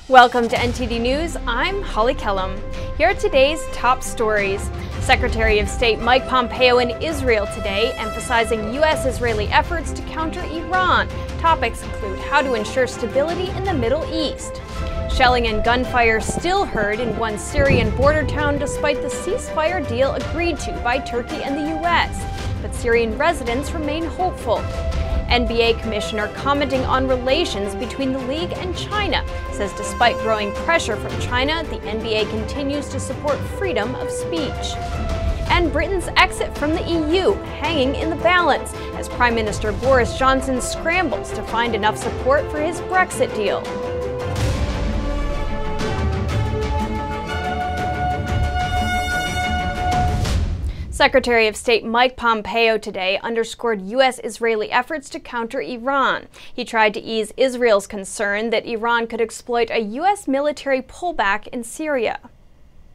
Welcome to NTD News. I'm Holly Kellum. Here are today's top stories. Secretary of State Mike Pompeo in Israel today, emphasizing U.S.-Israeli efforts to counter Iran. Topics include how to ensure stability in the Middle East. Shelling and gunfire still heard in one Syrian border town despite the ceasefire deal agreed to by Turkey and the U.S. But Syrian residents remain hopeful. NBA commissioner commenting on relations between the league and China says despite growing pressure from China, the NBA continues to support freedom of speech. And Britain's exit from the EU hanging in the balance as Prime Minister Boris Johnson scrambles to find enough support for his Brexit deal. Secretary of State Mike Pompeo today underscored U.S.-Israeli efforts to counter Iran. He tried to ease Israel's concern that Iran could exploit a U.S. military pullback in Syria.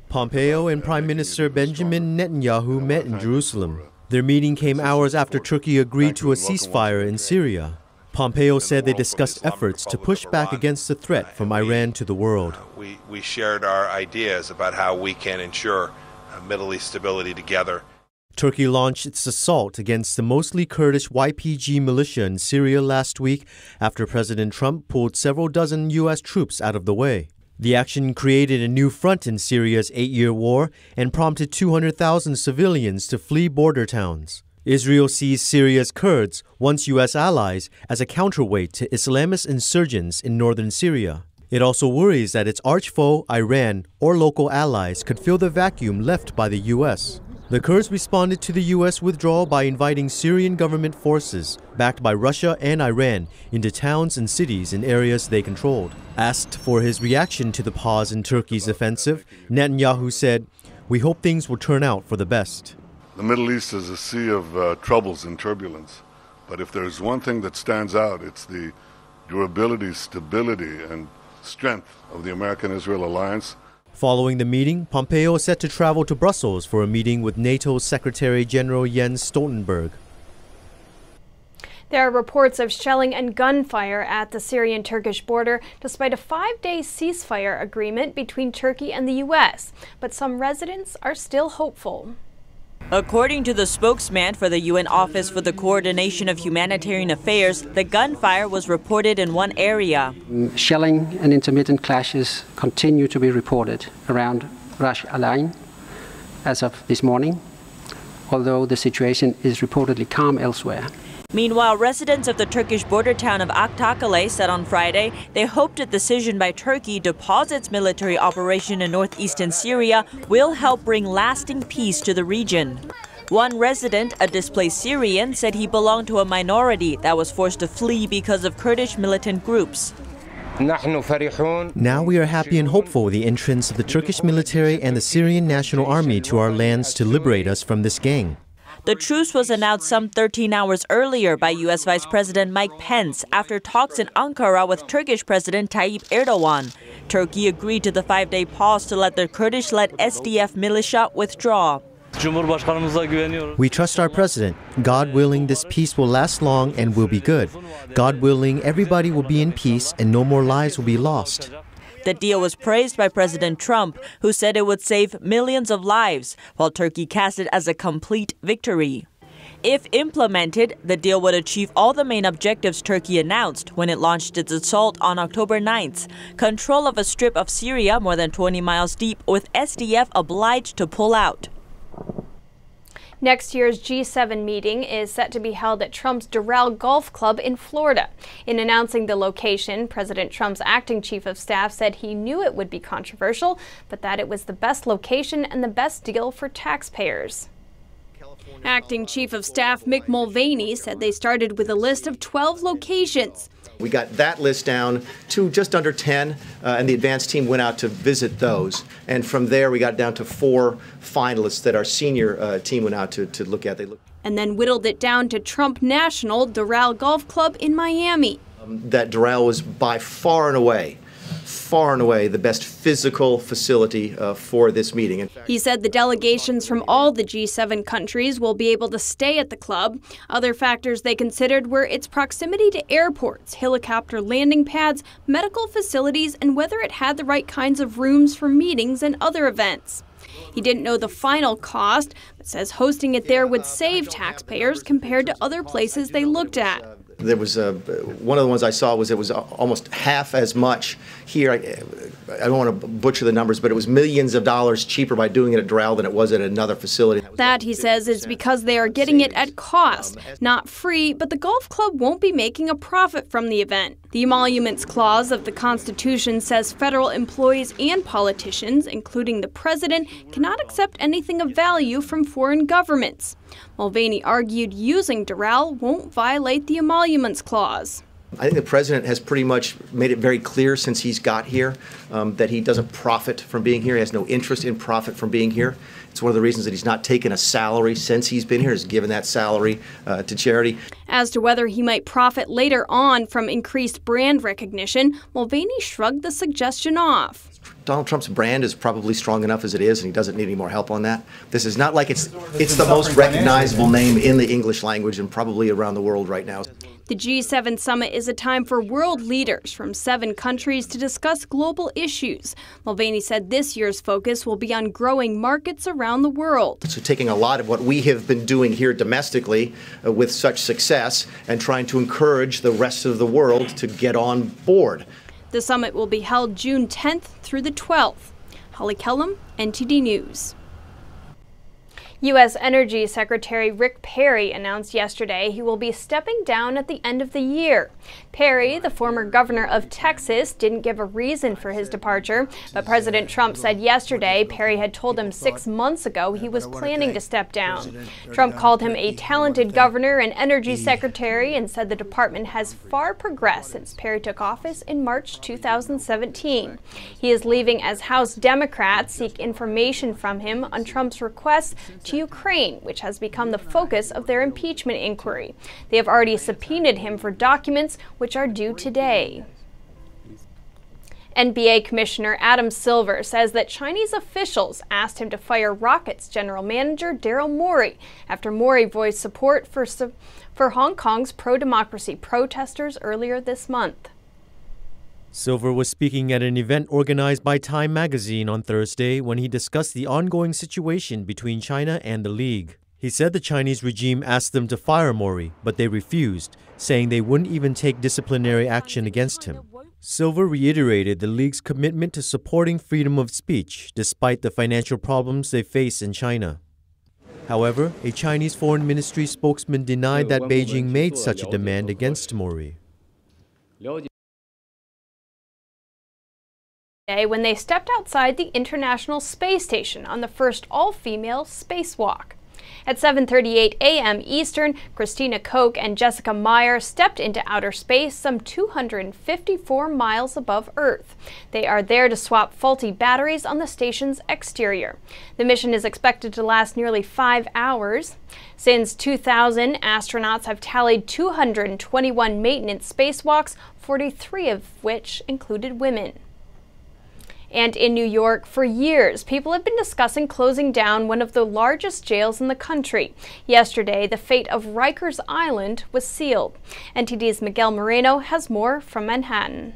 Pompeo and Prime Minister Benjamin Netanyahu met in Jerusalem. Their meeting came hours after Turkey agreed to a ceasefire in Syria. Pompeo said they discussed efforts to push back against the threat from Iran to the world. We shared our ideas about how we can ensure Middle East stability together. Turkey launched its assault against the mostly Kurdish YPG militia in Syria last week after President Trump pulled several dozen U.S. troops out of the way. The action created a new front in Syria's 8-year war and prompted 200,000 civilians to flee border towns. Israel sees Syria's Kurds, once U.S. allies, as a counterweight to Islamist insurgents in northern Syria. It also worries that its arch-foe, Iran, or local allies could fill the vacuum left by the U.S. The Kurds responded to the U.S. withdrawal by inviting Syrian government forces, backed by Russia and Iran, into towns and cities in areas they controlled. Asked for his reaction to the pause in Turkey's offensive, Netanyahu said, "We hope things will turn out for the best." The Middle East is a sea of troubles and turbulence. But if there's one thing that stands out, it's the durability, stability, and strength of the American-Israel alliance. Following the meeting, Pompeo is set to travel to Brussels for a meeting with NATO's Secretary General Jens Stoltenberg. There are reports of shelling and gunfire at the Syrian-Turkish border despite a 5-day ceasefire agreement between Turkey and the U.S. But some residents are still hopeful. According to the spokesman for the UN Office for the Coordination of Humanitarian Affairs, the gunfire was reported in one area. Shelling and intermittent clashes continue to be reported around Ras Al Ain as of this morning, although the situation is reportedly calm elsewhere. Meanwhile, residents of the Turkish border town of Aktakale said on Friday they hoped a decision by Turkey to pause its military operation in northeastern Syria will help bring lasting peace to the region. One resident, a displaced Syrian, said he belonged to a minority that was forced to flee because of Kurdish militant groups. Now we are happy and hopeful the entrance of the Turkish military and the Syrian National Army to our lands to liberate us from this gang. The truce was announced some 13 hours earlier by U.S. Vice President Mike Pence after talks in Ankara with Turkish President Tayyip Erdogan. Turkey agreed to the 5-day pause to let the Kurdish-led SDF militia withdraw. We trust our president. God willing, this peace will last long and will be good. God willing, everybody will be in peace and no more lives will be lost. The deal was praised by President Trump, who said it would save millions of lives, while Turkey cast it as a complete victory. If implemented, the deal would achieve all the main objectives Turkey announced when it launched its assault on October 9th. Control of a strip of Syria more than 20 miles deep, with SDF obliged to pull out. Next year's G7 meeting is set to be held at Trump's Doral Golf Club in Florida. In announcing the location, President Trump's acting chief of staff said he knew it would be controversial, but that it was the best location and the best deal for taxpayers. Acting Chief of Staff Mick Mulvaney said they started with a list of 12 locations. We got that list down to just under 10, and the advance team went out to visit those. And from there, we got down to 4 finalists that our senior team went out to look at. And then whittled it down to Trump National Doral Golf Club in Miami. That Doral was by far and away far and away the best physical facility for this meeting. He said the delegations from all the G7 countries will be able to stay at the club. Other factors they considered were its proximity to airports, helicopter landing pads, medical facilities, and whether it had the right kinds of rooms for meetings and other events. He didn't know the final cost, but says hosting it there would save taxpayers compared to other places they looked at. There was one of the ones I saw was it was almost half as much here. I don't want to butcher the numbers, but it was millions of dollars cheaper by doing it at Doral than it was at another facility. That, he says, is because they are getting it at cost, not free, but the golf club won't be making a profit from the event. The Emoluments Clause of the Constitution says federal employees and politicians, including the president, cannot accept anything of value from foreign governments. Mulvaney argued using Doral won't violate the Emoluments Clause. I think the president has pretty much made it very clear since he's got here that he doesn't profit from being here. He has no interest in profit from being here. It's one of the reasons that he's not taken a salary since he's been here, is given that salary to charity. As to whether he might profit later on from increased brand recognition, Mulvaney shrugged the suggestion off. Donald Trump's brand is probably strong enough as it is, and he doesn't need any more help on that. This is not like it's the most recognizable name in the English language and probably around the world right now. The G7 summit is a time for world leaders from 7 countries to discuss global issues. Mulvaney said this year's focus will be on growing markets around the world. So taking a lot of what we have been doing here domestically with such success and trying to encourage the rest of the world to get on board. The summit will be held June 10th through the 12th. Holly Kellum, NTD News. U.S. Energy Secretary Rick Perry announced yesterday he will be stepping down at the end of the year. Perry, the former governor of Texas, didn't give a reason for his departure, but President Trump said yesterday Perry had told him 6 months ago he was planning to step down. Trump called him a talented governor and energy secretary and said the department has far progressed since Perry took office in March 2017. He is leaving as House Democrats seek information from him on Trump's request to Ukraine, which has become the focus of their impeachment inquiry. They have already subpoenaed him for documents which are due today. NBA Commissioner Adam Silver says that Chinese officials asked him to fire Rockets general manager Daryl Morey after Morey voiced support for Hong Kong's pro-democracy protesters earlier this month. Silver was speaking at an event organized by Time magazine on Thursday when he discussed the ongoing situation between China and the league. He said the Chinese regime asked them to fire Morey, but they refused, saying they wouldn't even take disciplinary action against him. Silver reiterated the league's commitment to supporting freedom of speech, despite the financial problems they face in China. However, a Chinese Foreign Ministry spokesman denied that Beijing made such a demand against Morey. When they stepped outside the International Space Station on the first all-female spacewalk. At 7:38 a.m. Eastern, Christina Koch and Jessica Meyer stepped into outer space some 254 miles above Earth. They are there to swap faulty batteries on the station's exterior. The mission is expected to last nearly 5 hours. Since 2000, astronauts have tallied 221 maintenance spacewalks, 43 of which included women. And in New York, for years, people have been discussing closing down one of the largest jails in the country. Yesterday, the fate of Rikers Island was sealed. NTD's Miguel Moreno has more from Manhattan.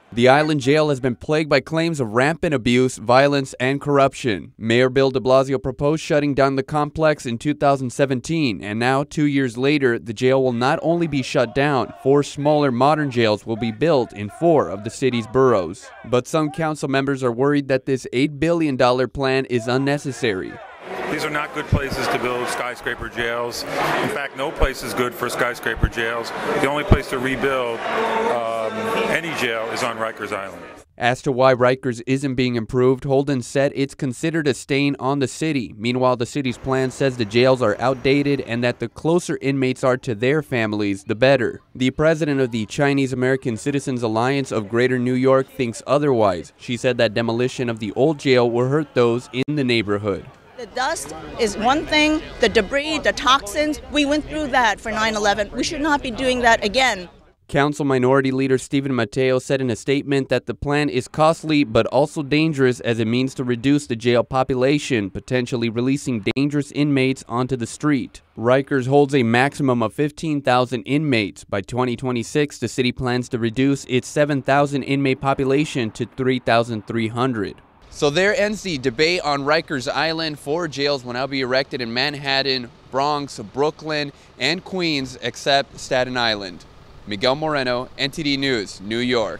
The island jail has been plagued by claims of rampant abuse, violence, and corruption. Mayor Bill de Blasio proposed shutting down the complex in 2017, and now, 2 years later, the jail will not only be shut down, 4 smaller modern jails will be built in 4 of the city's boroughs. But some council members are worried that this $8 billion plan is unnecessary. These are not good places to build skyscraper jails. In fact, no place is good for skyscraper jails. The only place to rebuild any jail is on Rikers Island. As to why Rikers isn't being improved, Holden said it's considered a stain on the city. Meanwhile, the city's plan says the jails are outdated and that the closer inmates are to their families, the better. The president of the Chinese American Citizens Alliance of Greater New York thinks otherwise. She said that demolition of the old jail will hurt those in the neighborhood. The dust is one thing, the debris, the toxins, we went through that for 9/11. We should not be doing that again. Council Minority Leader Stephen Mateo said in a statement that the plan is costly but also dangerous as it means to reduce the jail population, potentially releasing dangerous inmates onto the street. Rikers holds a maximum of 15,000 inmates. By 2026, the city plans to reduce its 7,000 inmate population to 3,300. So there ends the debate on Rikers Island. 4 jails will now be erected in Manhattan, Bronx, Brooklyn, and Queens, except Staten Island. Miguel Moreno, NTD News, New York.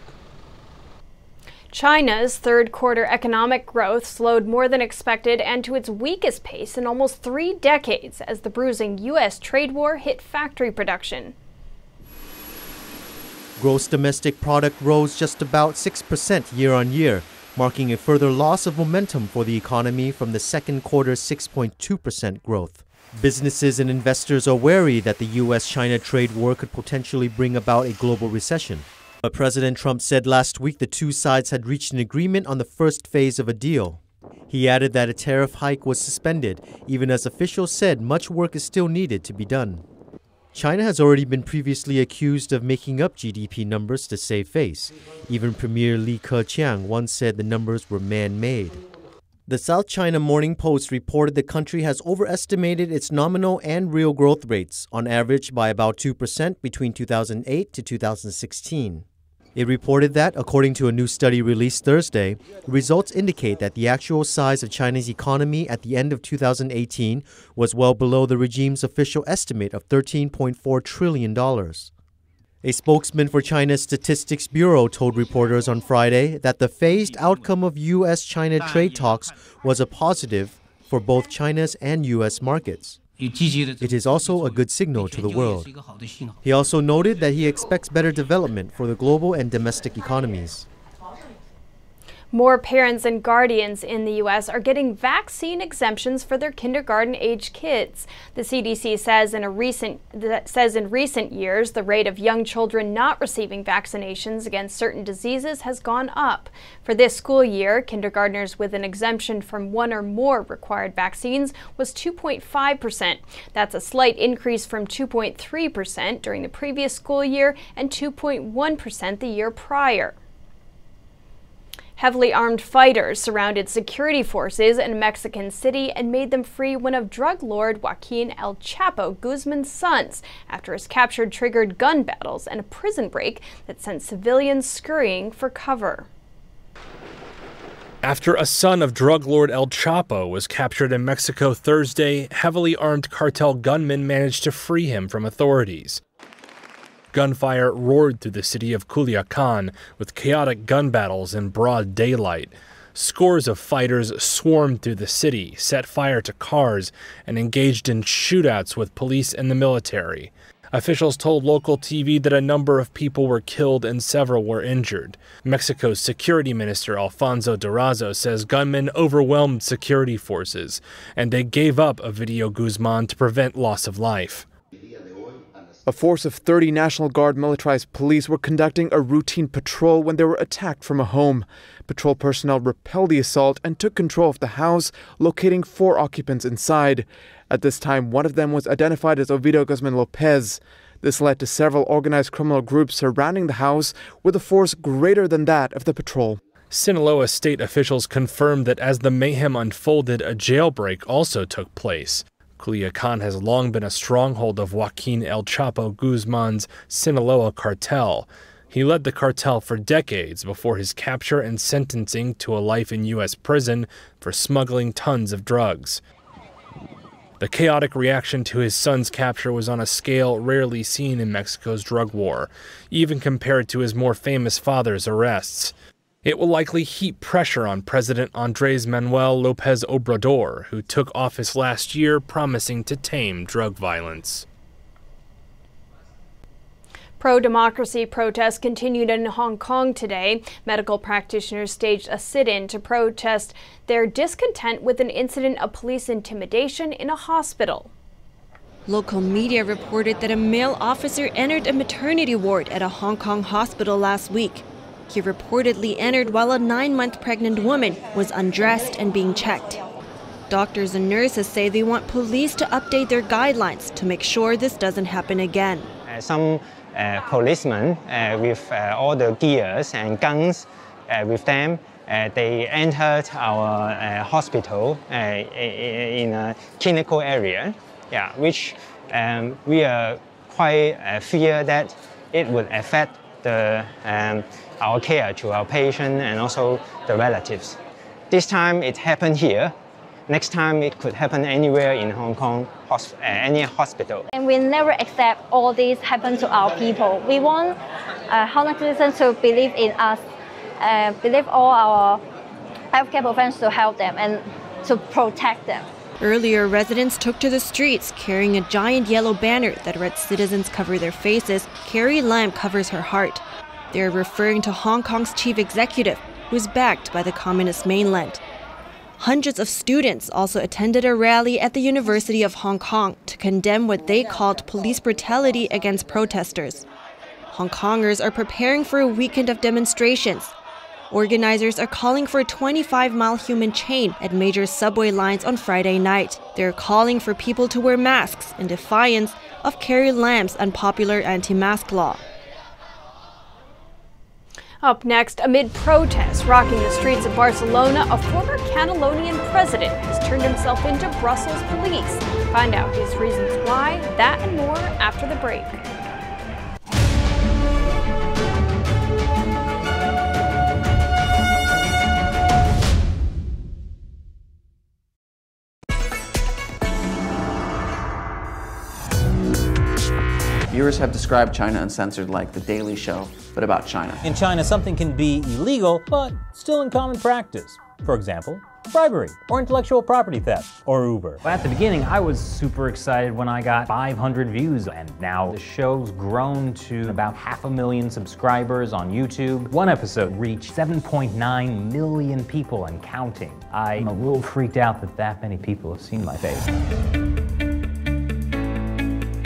China's third quarter economic growth slowed more than expected and to its weakest pace in almost 3 decades as the bruising U.S. trade war hit factory production. Gross domestic product rose just about 6% year on year, marking a further loss of momentum for the economy from the second quarter's 6.2% growth. Businesses and investors are wary that the U.S.-China trade war could potentially bring about a global recession. But President Trump said last week the two sides had reached an agreement on the first phase of a deal. He added that a tariff hike was suspended, even as officials said much work is still needed to be done. China has already been previously accused of making up GDP numbers to save face. Even Premier Li Keqiang once said the numbers were man-made. The South China Morning Post reported the country has overestimated its nominal and real growth rates, on average by about 2% between 2008 to 2016. It reported that, according to a new study released Thursday, results indicate that the actual size of China's economy at the end of 2018 was well below the regime's official estimate of $13.4 trillion. A spokesman for China's Statistics Bureau told reporters on Friday that the phased outcome of U.S.-China trade talks was a positive for both China's and U.S. markets. It is also a good signal to the world. He also noted that he expects better development for the global and domestic economies. More parents and guardians in the U.S. are getting vaccine exemptions for their kindergarten-age kids. The CDC says in recent years, the rate of young children not receiving vaccinations against certain diseases has gone up. For this school year, kindergartners with an exemption from 1 or more required vaccines was 2.5%. That's a slight increase from 2.3% during the previous school year and 2.1% the year prior. Heavily armed fighters surrounded security forces in Mexican City and made them free one of drug lord Joaquin El Chapo Guzman's sons after his capture triggered gun battles and a prison break that sent civilians scurrying for cover. After a son of drug lord El Chapo was captured in Mexico Thursday, heavily armed cartel gunmen managed to free him from authorities. Gunfire roared through the city of Culiacan, with chaotic gun battles in broad daylight. Scores of fighters swarmed through the city, set fire to cars, and engaged in shootouts with police and the military. Officials told local TV that a number of people were killed and several were injured. Mexico's security minister Alfonso Durazo says gunmen overwhelmed security forces, and they gave up Ovidio Guzman to prevent loss of life. A force of 30 National Guard militarized police were conducting a routine patrol when they were attacked from a home. Patrol personnel repelled the assault and took control of the house, locating 4 occupants inside. At this time, one of them was identified as Ovidio Guzman Lopez. This led to several organized criminal groups surrounding the house with a force greater than that of the patrol. Sinaloa state officials confirmed that as the mayhem unfolded, a jailbreak also took place. Culiacan has long been a stronghold of Joaquin El Chapo Guzman's Sinaloa cartel. He led the cartel for decades before his capture and sentencing to a life in U.S. prison for smuggling tons of drugs. The chaotic reaction to his son's capture was on a scale rarely seen in Mexico's drug war, even compared to his more famous father's arrests. It will likely heap pressure on President Andrés Manuel López Obrador, who took office last year promising to tame drug violence. Pro-democracy protests continued in Hong Kong today. Medical practitioners staged a sit-in to protest their discontent with an incident of police intimidation in a hospital. Local media reported that a male officer entered a maternity ward at a Hong Kong hospital last week. He reportedly entered while a 9-month pregnant woman was undressed and being checked. Doctors and nurses say they want police to update their guidelines to make sure this doesn't happen again. Some policemen with all the gears and guns with them. They entered our hospital in a clinical area, which we are quite fear that it would affect our care to our patient and also the relatives. This time it happened here. Next time it could happen anywhere in Hong Kong, any hospital. And we never accept all this happen to our people. We want Hong Kong citizens to believe in us, believe all our healthcare professionals to help them and to protect them. Earlier, residents took to the streets carrying a giant yellow banner that read "Citizens cover their faces, Carrie Lam covers her heart." They're referring to Hong Kong's chief executive, who is backed by the communist mainland. Hundreds of students also attended a rally at the University of Hong Kong to condemn what they called police brutality against protesters. Hong Kongers are preparing for a weekend of demonstrations. Organizers are calling for a 25-mile human chain at major subway lines on Friday night. They're calling for people to wear masks in defiance of Carrie Lam's unpopular anti-mask law. Up next, amid protests rocking the streets of Barcelona, a former Catalonian president has turned himself into Brussels police. Find out his reasons why, that and more after the break. Viewers have described China Uncensored like The Daily Show, but about China. In China, something can be illegal, but still in common practice. For example, bribery, or intellectual property theft, or Uber. At the beginning, I was super excited when I got 500 views, and now the show's grown to about 500,000 subscribers on YouTube. One episode reached 7.9 million people and counting. I'm a little freaked out that many people have seen my face.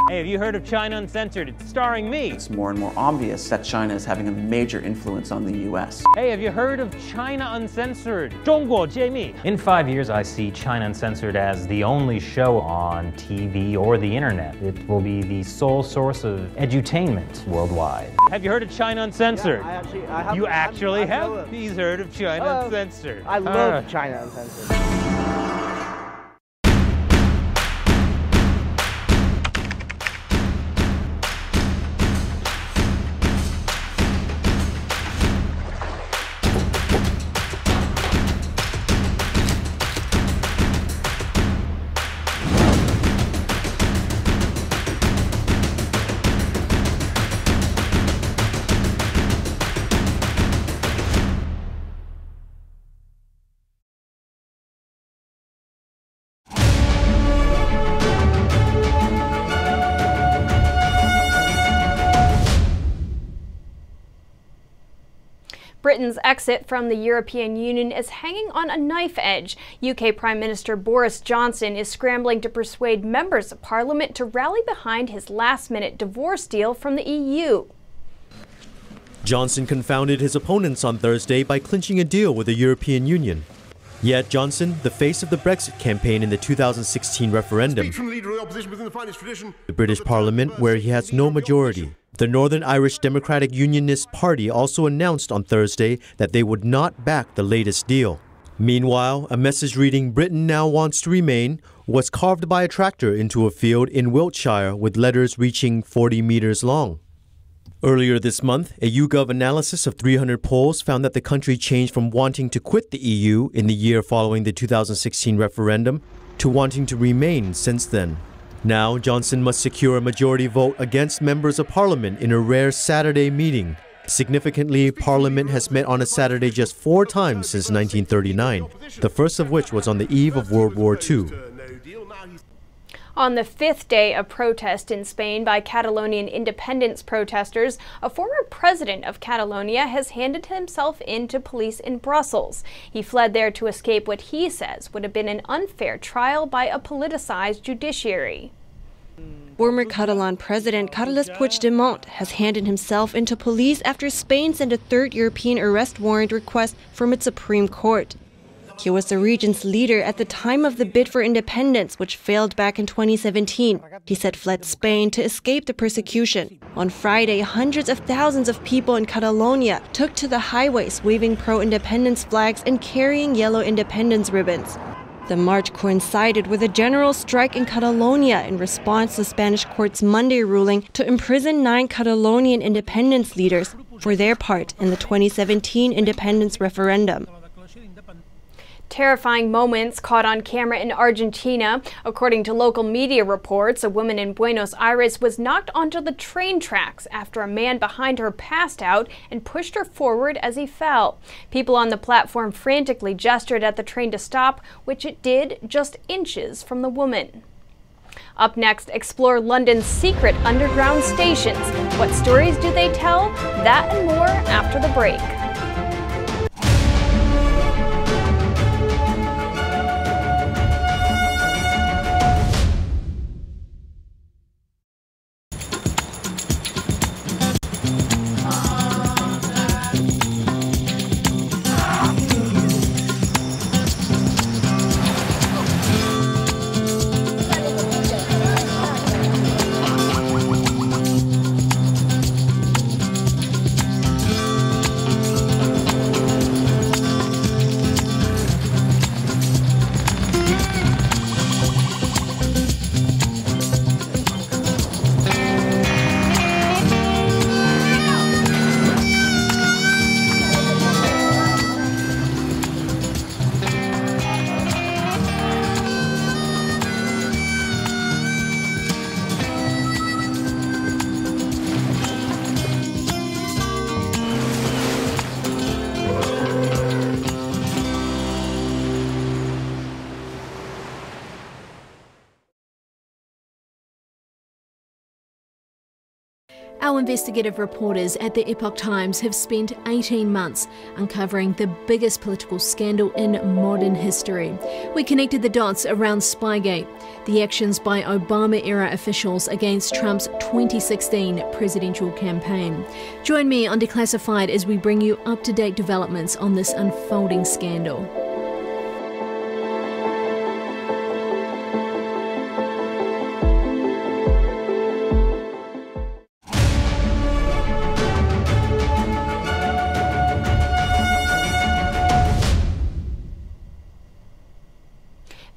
Hey, have you heard of China Uncensored? It's starring me. It's more and more obvious that China is having a major influence on the US. Hey, have you heard of China Uncensored? 中国揭秘. In 5 years, I see China Uncensored as the only show on TV or the internet. It will be the sole source of edutainment worldwide. Have you heard of China Uncensored? Yeah, I have. You actually have? He's heard of China Uncensored. I love China Uncensored. Britain's exit from the European Union is hanging on a knife edge. UK Prime Minister Boris Johnson is scrambling to persuade members of Parliament to rally behind his last-minute divorce deal from the EU. Johnson confounded his opponents on Thursday by clinching a deal with the European Union. Yet Johnson, the face of the Brexit campaign in the 2016 referendum, the British Parliament, where he has no majority. The Northern Irish Democratic Unionist Party also announced on Thursday that they would not back the latest deal. Meanwhile, a message reading "Britain now wants to remain" was carved by a tractor into a field in Wiltshire with letters reaching 40 meters long. Earlier this month, a YouGov analysis of 300 polls found that the country changed from wanting to quit the EU in the year following the 2016 referendum to wanting to remain since then. Now, Johnson must secure a majority vote against members of Parliament in a rare Saturday meeting. Significantly, Parliament has met on a Saturday just 4 times since 1939, the first of which was on the eve of World War II. On the 5th day of protest in Spain by Catalonian independence protesters, a former president of Catalonia has handed himself in to police in Brussels. He fled there to escape what he says would have been an unfair trial by a politicized judiciary. Former Catalan President Carles Puigdemont has handed himself into police after Spain sent a 3rd European arrest warrant request from its Supreme Court. He was the region's leader at the time of the bid for independence, which failed back in 2017. He said fled Spain to escape the persecution. On Friday, hundreds of thousands of people in Catalonia took to the highways, waving pro-independence flags and carrying yellow independence ribbons. The march coincided with a general strike in Catalonia in response to Spanish court's Monday ruling to imprison 9 Catalonian independence leaders for their part in the 2017 independence referendum. Terrifying moments caught on camera in Argentina. According to local media reports, a woman in Buenos Aires was knocked onto the train tracks after a man behind her passed out and pushed her forward as he fell. People on the platform frantically gestured at the train to stop, which it did just inches from the woman. Up next, explore London's secret underground stations. What stories do they tell? That and more after the break. Our investigative reporters at the Epoch Times have spent 18 months uncovering the biggest political scandal in modern history. We connected the dots around Spygate, the actions by Obama-era officials against Trump's 2016 presidential campaign. Join me on Declassified as we bring you up-to-date developments on this unfolding scandal.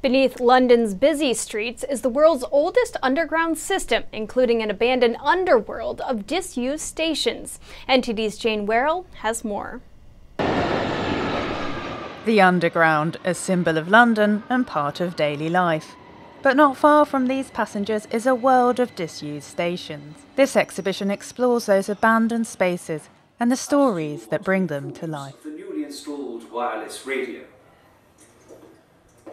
Beneath London's busy streets is the world's oldest underground system, including an abandoned underworld of disused stations. NTD's Jane Werrell has more. The Underground, a symbol of London and part of daily life. But not far from these passengers is a world of disused stations. This exhibition explores those abandoned spaces and the stories that bring them to life. The newly installed wireless radio.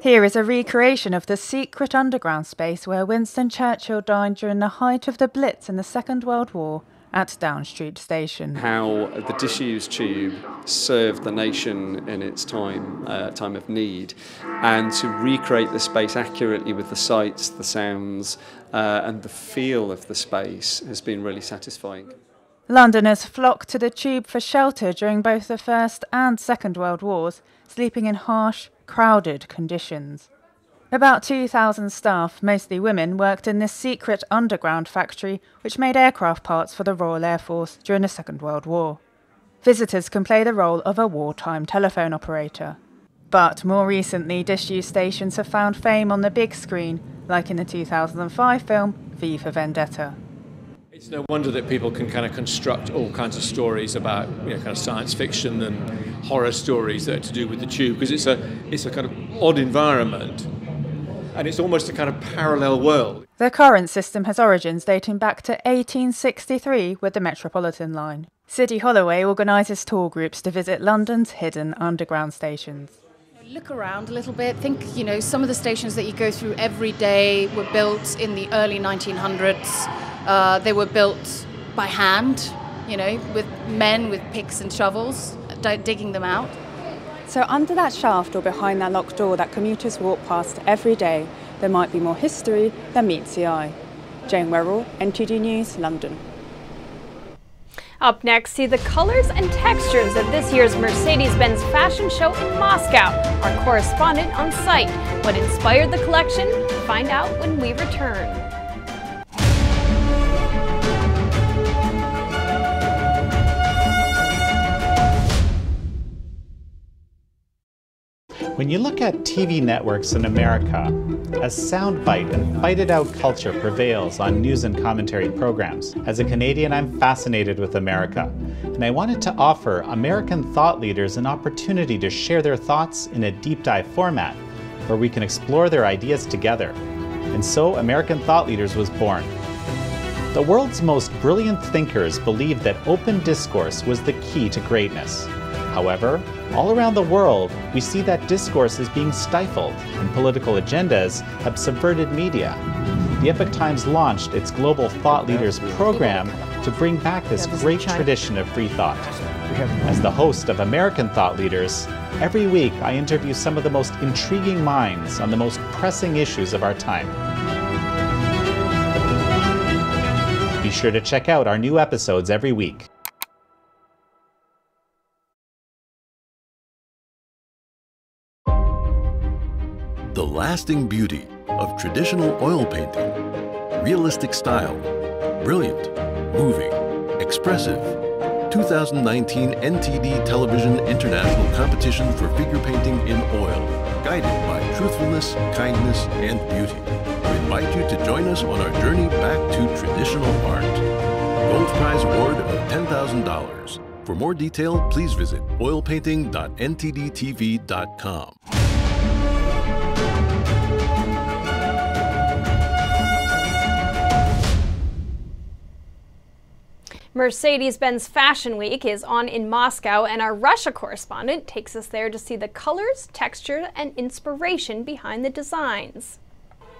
Here is a recreation of the secret underground space where Winston Churchill died during the height of the Blitz in the Second World War at Down Street Station. How the disused tube served the nation in its time of need, and to recreate the space accurately with the sights, the sounds, and the feel of the space has been really satisfying. Londoners flocked to the tube for shelter during both the First and Second World Wars, sleeping in harsh, crowded conditions. About 2,000 staff, mostly women, worked in this secret underground factory which made aircraft parts for the Royal Air Force during the Second World War. Visitors can play the role of a wartime telephone operator. But more recently, disused stations have found fame on the big screen, like in the 2005 film V for Vendetta. It's no wonder that people can kind of construct all kinds of stories about, kind of science fiction and horror stories that are to do with the tube, because it's a kind of odd environment, and it's almost a kind of parallel world. The current system has origins dating back to 1863 with the Metropolitan line. City Holloway organises tour groups to visit London's hidden underground stations. Look around a little bit. Think, some of the stations that you go through every day were built in the early 1900s. They were built by hand, with men with picks and shovels, digging them out. So under that shaft or behind that locked door that commuters walk past every day, there might be more history than meets the eye. Jane Werrell, NTD News, London. Up next, see the colors and textures of this year's Mercedes-Benz fashion show in Moscow. Our correspondent on site. What inspired the collection? Find out when we return. When you look at TV networks in America, a soundbite and fight-it-out culture prevails on news and commentary programs. As a Canadian, I'm fascinated with America, and I wanted to offer American thought leaders an opportunity to share their thoughts in a deep dive format, where we can explore their ideas together. And so American Thought Leaders was born. The world's most brilliant thinkers believed that open discourse was the key to greatness. However, all around the world, we see that discourse is being stifled, and political agendas have subverted media. The Epoch Times launched its Global Thought Leaders program to bring back this great tradition of free thought. As the host of American Thought Leaders, every week I interview some of the most intriguing minds on the most pressing issues of our time. Be sure to check out our new episodes every week. The lasting beauty of traditional oil painting, realistic style, brilliant, moving, expressive. 2019 NTD Television International Competition for Figure Painting in Oil, guided by truthfulness, kindness, and beauty. We invite you to join us on our journey back to traditional art. Gold Prize Award of $10,000. For more detail, please visit oilpainting.ntdtv.com. Mercedes-Benz Fashion Week is on in Moscow, and our Russia correspondent takes us there to see the colors, texture, and inspiration behind the designs.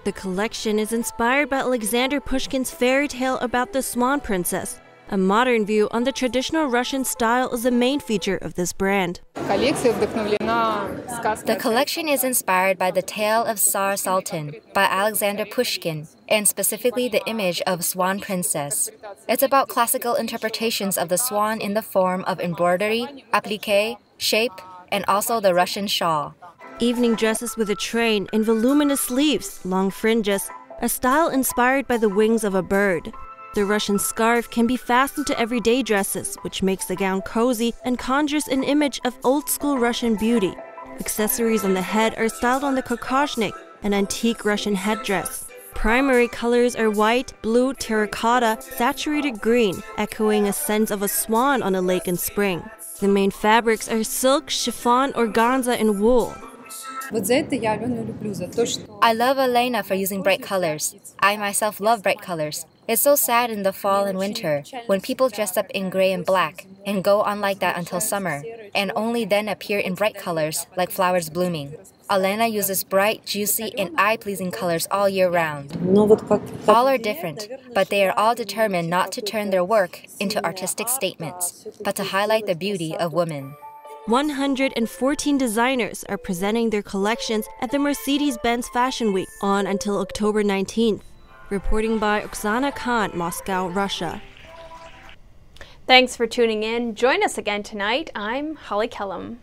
The collection is inspired by Alexander Pushkin's fairy tale about the Swan Princess. A modern view on the traditional Russian style is the main feature of this brand. The collection is inspired by the tale of Tsar Sultan by Alexander Pushkin, and specifically the image of Swan Princess. It's about classical interpretations of the swan in the form of embroidery, applique, shape, and also the Russian shawl. Evening dresses with a train and voluminous sleeves, long fringes, a style inspired by the wings of a bird. The Russian scarf can be fastened to everyday dresses, which makes the gown cozy and conjures an image of old-school Russian beauty. Accessories on the head are styled on the kokoshnik, an antique Russian headdress. Primary colors are white, blue, terracotta, saturated green, echoing a sense of a swan on a lake in spring. The main fabrics are silk, chiffon, organza, and wool. I love Elena for using bright colors. I myself love bright colors. It's so sad in the fall and winter when people dress up in gray and black and go on like that until summer, and only then appear in bright colors like flowers blooming. Elena uses bright, juicy, and eye-pleasing colors all year round. All are different, but they are all determined not to turn their work into artistic statements, but to highlight the beauty of women. 114 designers are presenting their collections at the Mercedes-Benz Fashion Week on until October 19th. Reporting by Oksana Khan, Moscow, Russia. Thanks for tuning in. Join us again tonight. I'm Holly Kellum.